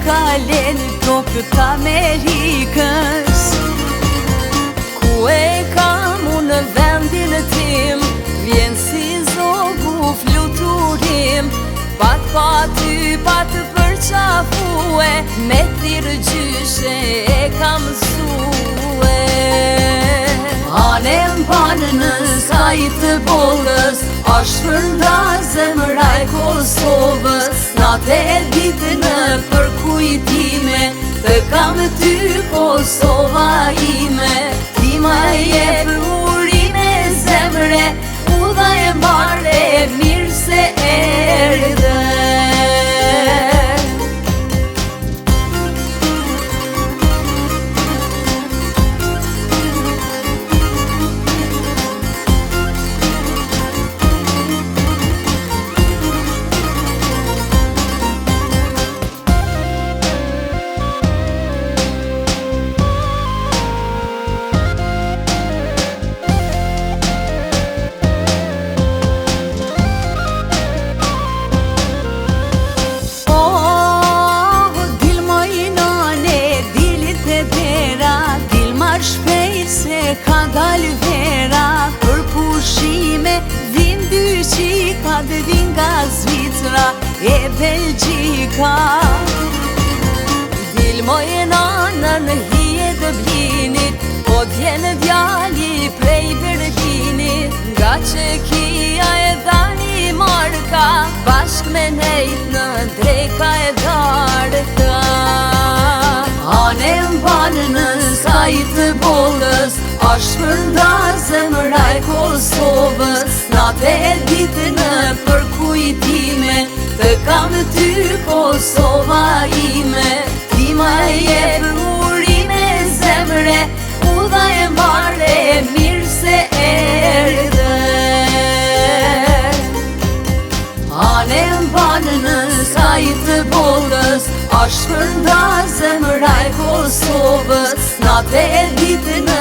kalen tokët Amerikës, ku e kam unë vendin tim, vjen si zogu fluturim, pat pa ty, pat përqafue, me thirë gjyshe e kam zue. Anem panë në skajt të bolës, ashtë përnda zemraj Kosovës, natë e ditë në përkujtime, të kam ty Kosova ime, ti ma je për urime zemre, u dha e mare mirë se erdhe. Ka dal vera për pushime, vin dy qika dhe vin nga Zvicra e Belgjika. Dilmoj e nanën hije të blinit, po t'jen djali prej Berlinit, nga Qekia e Danimarka, bashk me nejt në dreka e darka. Anem banë në skajt të bolës, ashtë përnda zemraj Kosovës, natë e ditë në përkujtime, të kam ty Kosova ime, ti ma je për urime zemre, u dha e mare mirë se erdhe. Anem banë në skajt të bolës, ashtë përnda zemraj Kosovës, natë e ditë në